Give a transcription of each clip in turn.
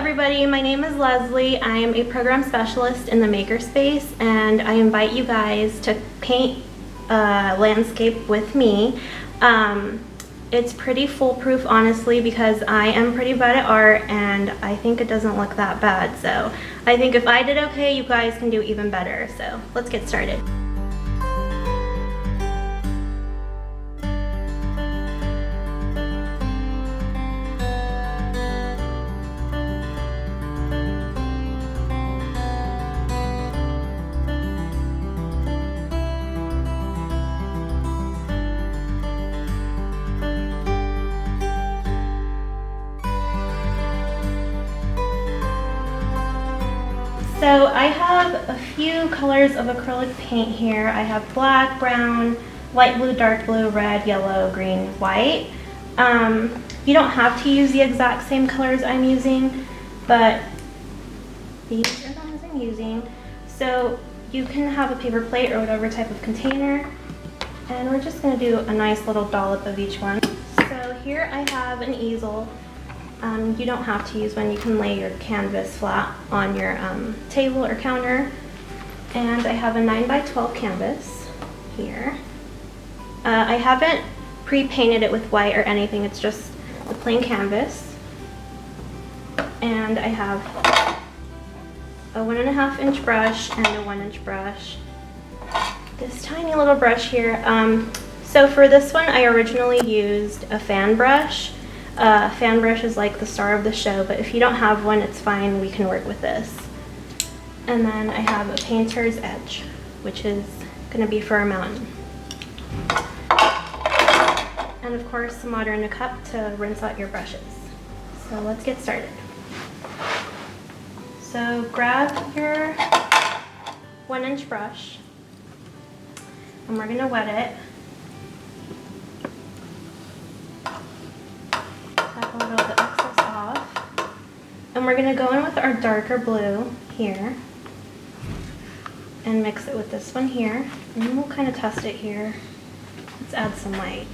everybody, my name is Leslie. I am a program specialist in the makerspace, and I invite you guys to paint landscape with me. It's pretty foolproof, honestly, because I am pretty bad at art and I think it doesn't look that bad. So I think if I did okay, you guys can do even better. So let's get started. So I have a few colors of acrylic paint here. I have black, brown, light blue, dark blue, red, yellow, green, white. You don't have to use the exact same colors I'm using, but these are the ones I'm using. So you can have a paper plate or whatever type of container, and we're just going to do a nice little dollop of each one. So here I have an easel. You don't have to use one. You can lay your canvas flat on your table or counter. And I have a 9x12 canvas here. I haven't pre-painted it with white or anything. It's just the plain canvas. And I have a 1.5 inch brush and a 1 inch brush. This tiny little brush here. So for this one, I originally used a fan brush. Fan brush is like the star of the show, but if you don't have one, it's fine. We can work with this. And then I have a painter's edge, which is going to be for a mountain. And of course, some water in a cup to rinse out your brushes. So let's get started. So grab your 1 inch brush, and we're going to wet it. A little of the excess off, and we're going to go in with our darker blue here and mix it with this one here, and then we'll kind of test it here. Let's add some white.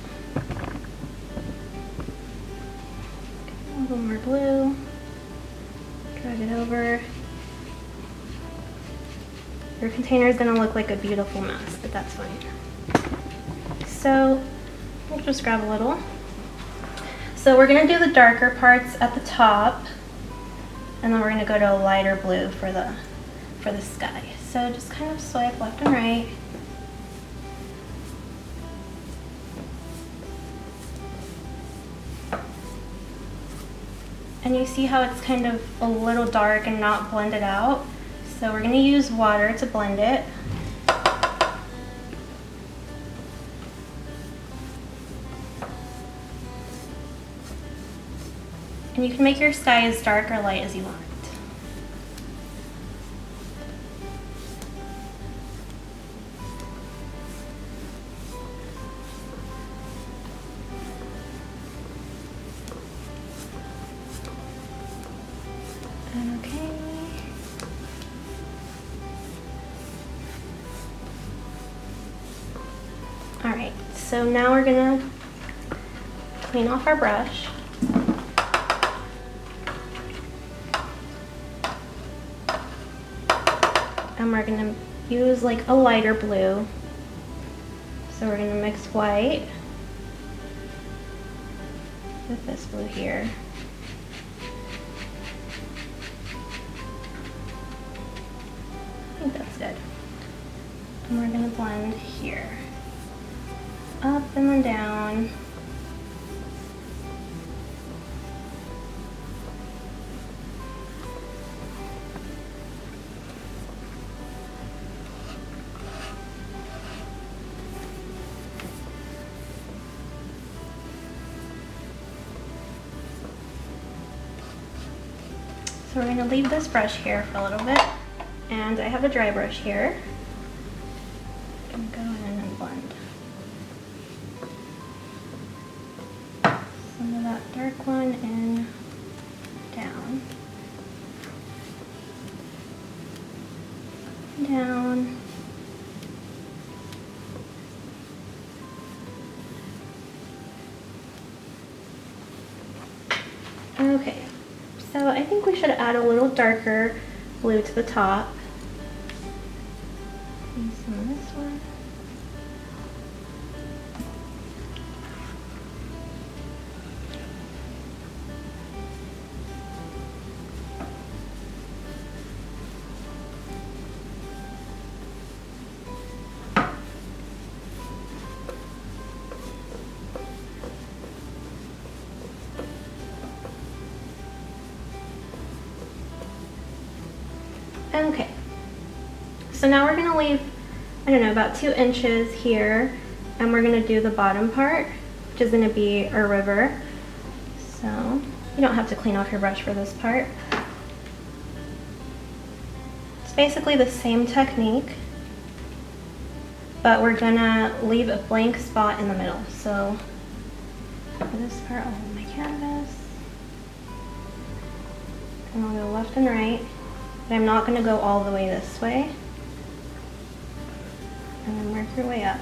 A little more blue, drag it over. Your container is going to look like a beautiful mess, but that's fine. So we'll just grab a little. So we're going to do the darker parts at the top, and then we're going to go to a lighter blue for the sky. So just kind of swipe left and right. And you see how it's kind of a little dark and not blended out. So we're going to use water to blend it. And you can make your sky as dark or light as you want. Okay. All right, so now we're gonna clean off our brush. And we're going to use like a lighter blue. So we're going to mix white with this blue here. I think that's good. And we're going to blend here. Up and then down. So we're going to leave this brush here for a little bit, and I have a dry brush here. I'm going to go in and blend some of that dark one in, down, down. Okay, So I think we should add a little darker blue to the top. Use some of this one. Okay, so now we're gonna leave, I don't know, about 2 inches here, and we're gonna do the bottom part, which is gonna be our river. So you don't have to clean off your brush for this part. It's basically the same technique, but we're gonna leave a blank spot in the middle. So for this part, I'll hold my canvas, and I'll go left and right. But I'm not going to go all the way this way. And then work your way up.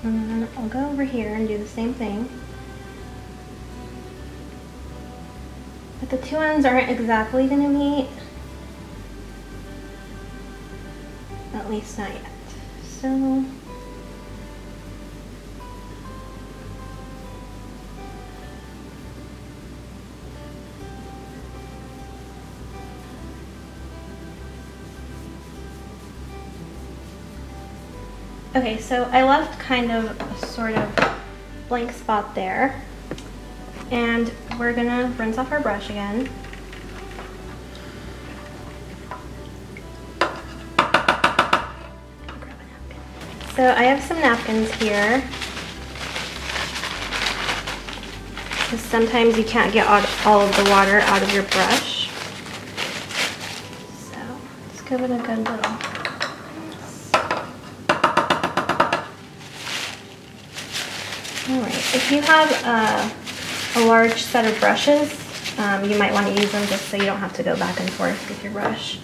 And then I'll go over here and do the same thing. But the two ends aren't exactly going to meet. At least not yet. So okay, so I left kind of a sort of blank spot there, and we're gonna rinse off our brush again. So I have some napkins here, because sometimes you can't get all of the water out of your brush. So let's give it a good little rinse. Alright, if you have a large set of brushes, you might want to use them just so you don't have to go back and forth with your brush.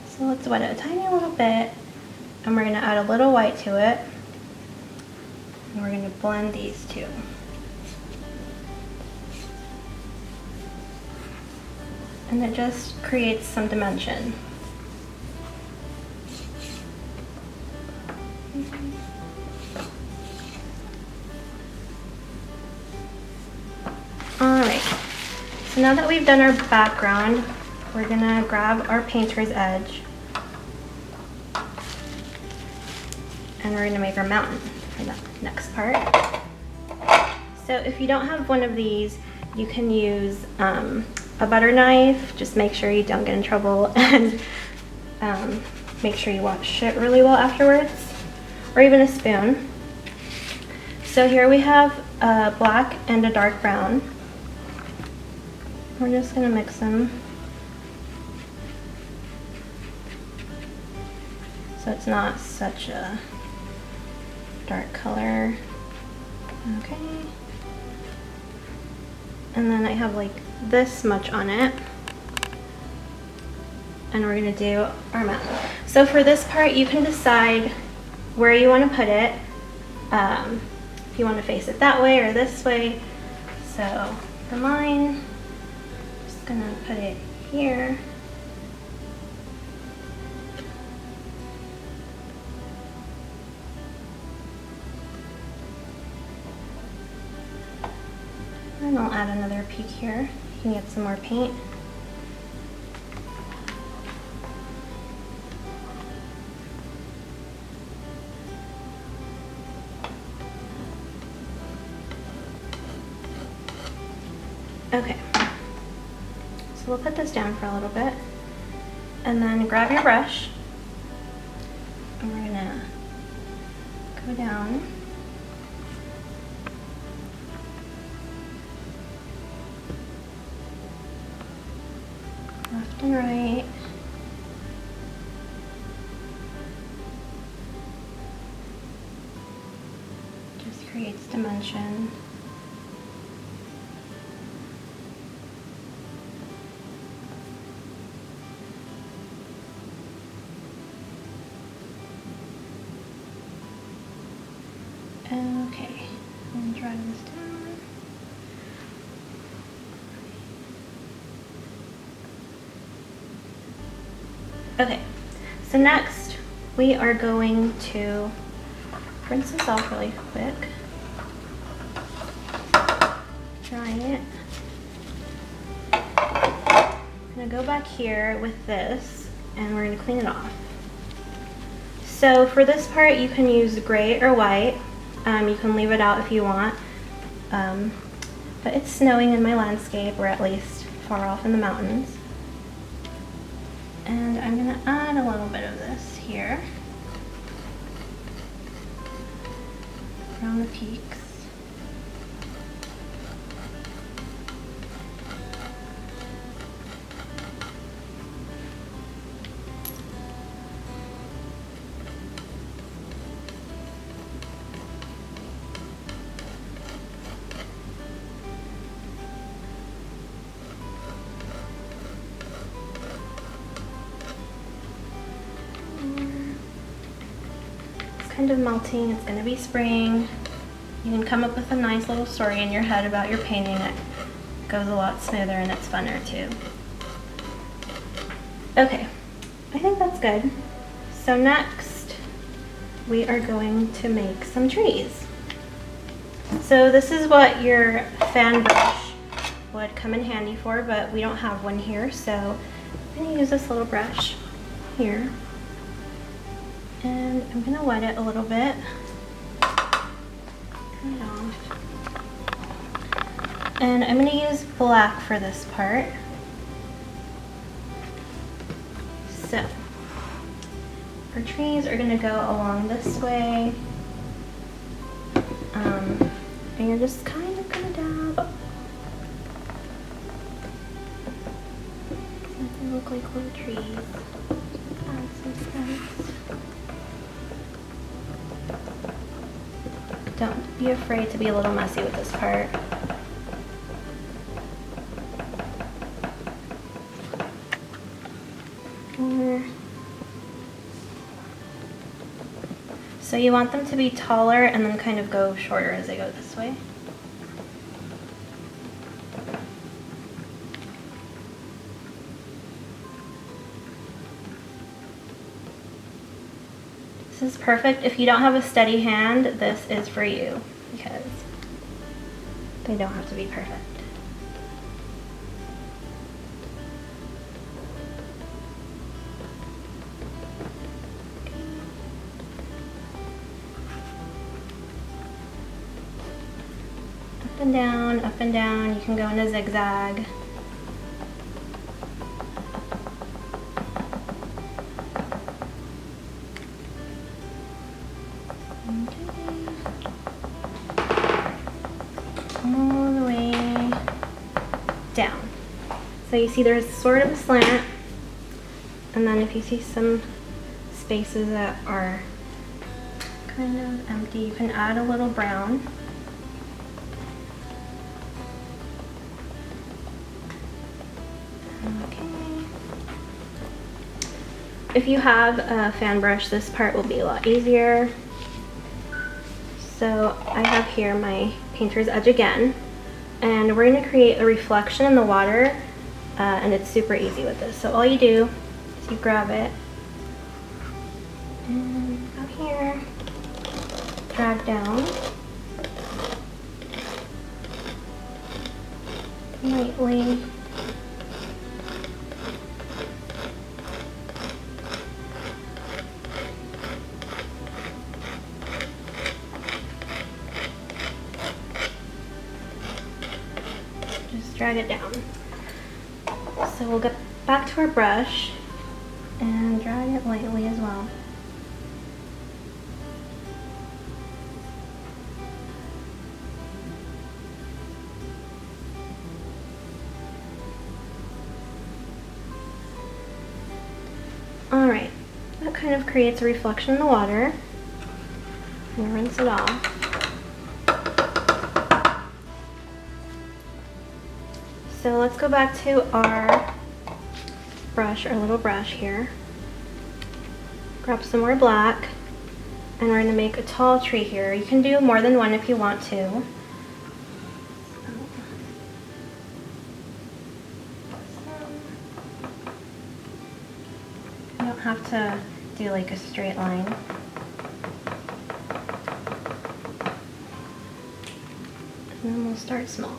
So let's wet it a tiny little bit. And we're going to add a little white to it. And we're going to blend these two. And it just creates some dimension. Alright, so now that we've done our background, we're going to grab our painter's edge. And we're going to make our mountain for the next part. So if you don't have one of these, you can use a butter knife. Just make sure you don't get in trouble, and make sure you wash it really well afterwards, or even a spoon. So here we have a black and a dark brown. We're just going to mix them. So it's not such a dark color. Okay. And then I have like this much on it. And we're gonna do our mountain. So for this part, you can decide where you want to put it. If you want to face it that way or this way. So for mine, I'm just gonna put it here. And I'll add another peak here. You can get some more paint. Okay, so we'll put this down for a little bit, and then grab your brush, and we're gonna go down. Left and right. Just creates dimension. Okay, and drag this down. Okay, so next we are going to rinse this off really quick. Dry it. I'm gonna go back here with this and we're gonna clean it off. So for this part you can use gray or white. You can leave it out if you want. But it's snowing in my landscape, or at least far off in the mountains. And I'm gonna add a little bit of this here around the peaks. Kind of melting. It's going to be spring. You can come up with a nice little story in your head about your painting. It goes a lot smoother and it's funner too. Okay, I think that's good. So next we are going to make some trees. So this is what your fan brush would come in handy for, but we don't have one here, so I'm going to use this little brush here. And I'm going to wet it a little bit. Turn it off. And I'm going to use black for this part. So, our trees are going to go along this way. And you're just kind of going to dab. They look like little trees. Add some stems. Don't be afraid to be a little messy with this part. So you want them to be taller and then kind of go shorter as they go this way. This is perfect. If you don't have a steady hand, this is for you because they don't have to be perfect. Up and down, up and down. You can go in a zigzag. All the way down. So you see there's sort of a slant, and then if you see some spaces that are kind of empty, you can add a little brown. Okay. If you have a fan brush, this part will be a lot easier. So I have here my painter's edge again, and we're going to create a reflection in the water, and it's super easy with this. So all you do is you grab it, and out here, drag down, lightly. Drag it down. So we'll get back to our brush and drag it lightly as well. Alright, that kind of creates a reflection in the water. We'll rinse it off. So let's go back to our brush, our little brush here. Grab some more black And we're gonna make a tall tree here. You can do more than one if you want to. You don't have to do like a straight line. And then we'll start small.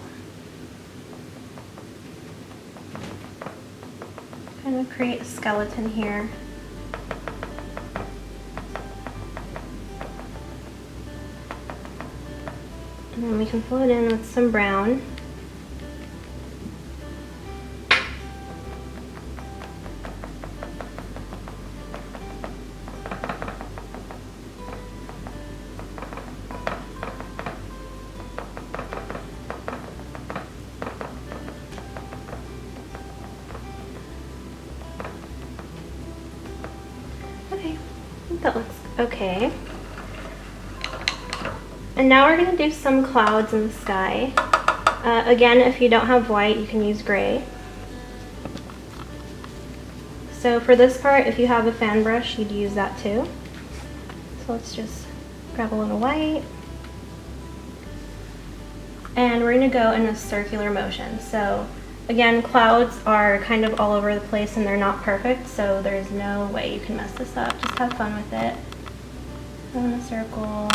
Kind of create a skeleton here. And then we can fill it in with some brown. Okay, I think that looks okay. And now we're going to do some clouds in the sky. Again, if you don't have white, you can use gray. So for this part, if you have a fan brush, you'd use that too. So let's just grab a little white. And we're going to go in a circular motion. So again, clouds are kind of all over the place and they're not perfect, so there's no way you can mess this up. Just have fun with it. Go in a circle.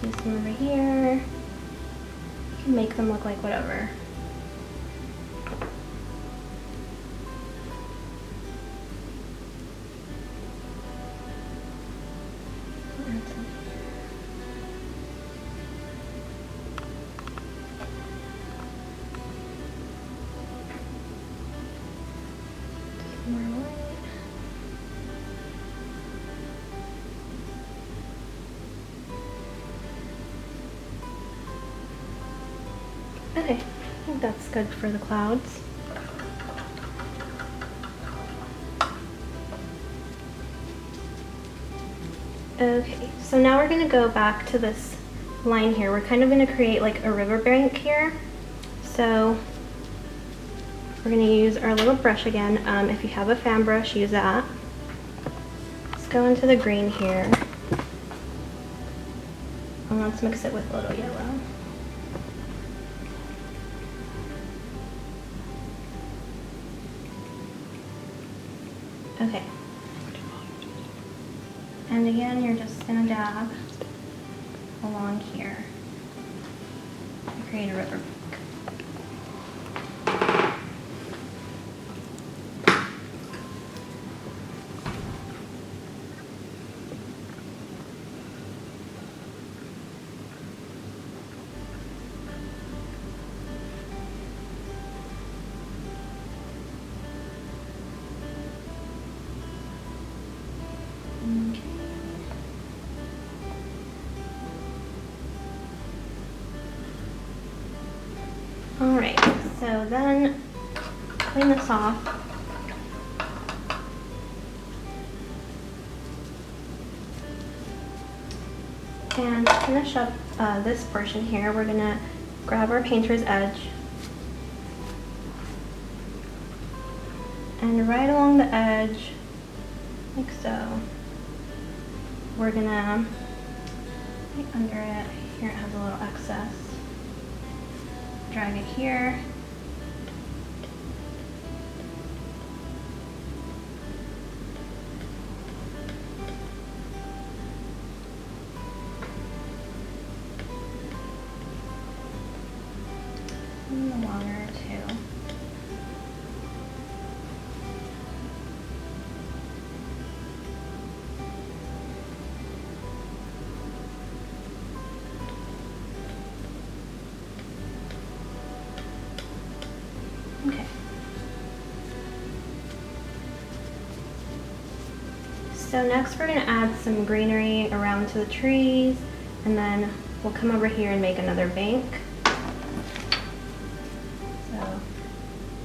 Do some over here. You can make them look like whatever. More white. Okay, I think that's good for the clouds. Okay, so now we're gonna go back to this line here. We're kind of gonna create like a riverbank here. So we're gonna use our little brush again. If you have a fan brush, use that. Let's go into the green here. And let's mix it with a little yellow. Okay. And again, you're just gonna dab along here and create a river. Alright, so then clean this off. And to finish up this portion here, we're going to grab our painter's edge. And right along the edge, like so, we're going to, right under it, here it has a little excess. Drag it here. In the water too. Okay. So next we're going to add some greenery around to the trees, and then we'll come over here and make another bank. So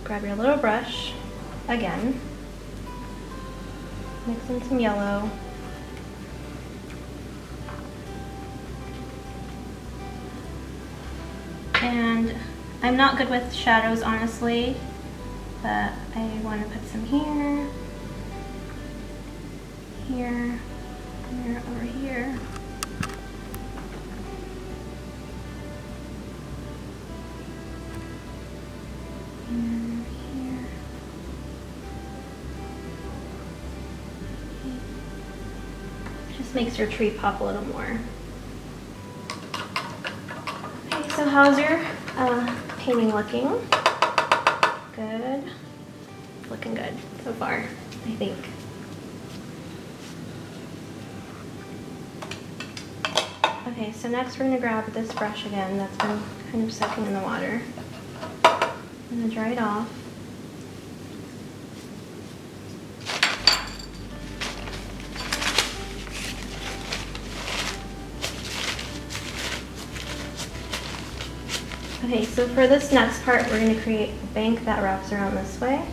grab your little brush again, mix in some yellow. And I'm not good with shadows, honestly, but I want to put some here, here, here. here, over here. And here. Just makes your tree pop a little more. Okay, so how's your painting looking? Good. Looking good so far, I think. Okay, so next we're gonna grab this brush again that's been kind of soaking in the water. I'm gonna dry it off. Okay, so for this next part, we're going to create a bank that wraps around this way.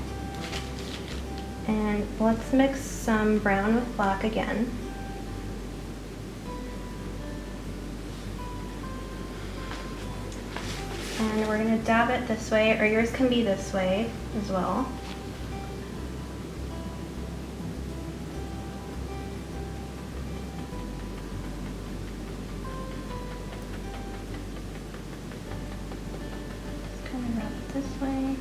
And let's mix some brown with black again. And we're going to dab it this way, or yours can be this way as well. This way.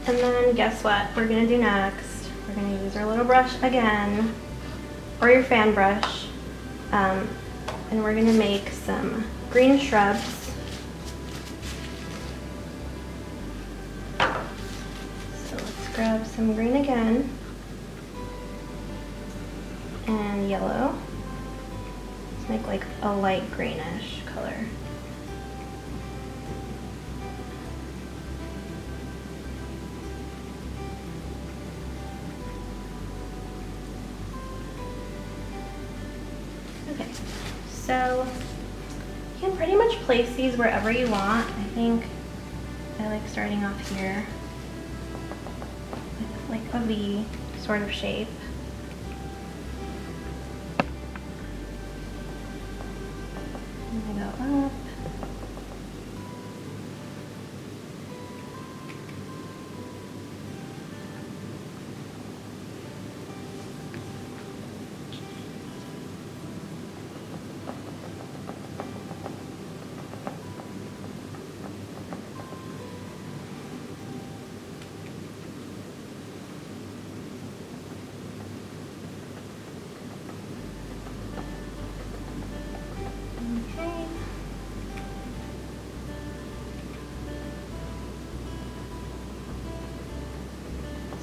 And then guess what we're gonna do next? We're gonna use our little brush again, or your fan brush, and we're gonna make some green shrubs. So let's grab some green again, and yellow. Let's make like a light greenish color. Okay, so you can pretty much place these wherever you want. I think I like starting off here with like a V sort of shape. And I go up.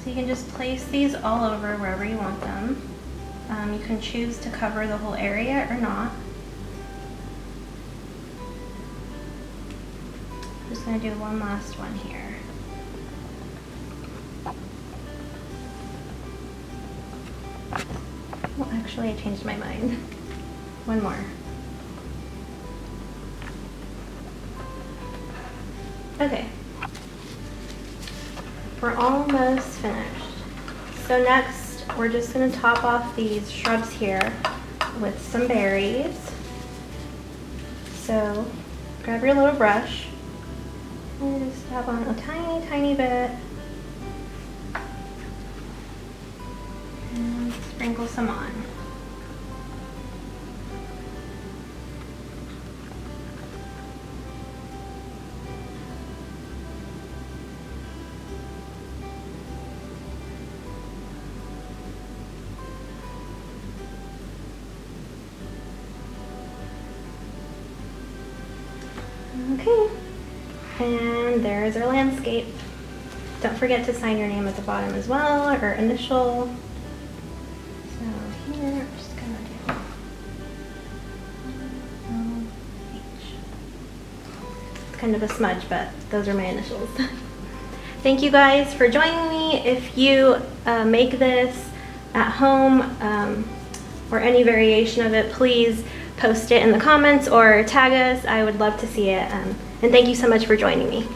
So you can just place these all over wherever you want them. You can choose to cover the whole area or not. I'm just going to do one last one here. Well, actually I changed my mind. One more. Okay. We're almost finished. So next, we're just gonna top off these shrubs here with some berries. So grab your little brush and just tap on a tiny, tiny bit. And sprinkle some on. Okay, and there's our landscape. Don't forget to sign your name at the bottom as well, or initial. So here, I'm just gonna do H. It's kind of a smudge, but those are my initials. Thank you guys for joining me. If you make this at home or any variation of it, please post it in the comments or tag us. I would love to see it. And thank you so much for joining me.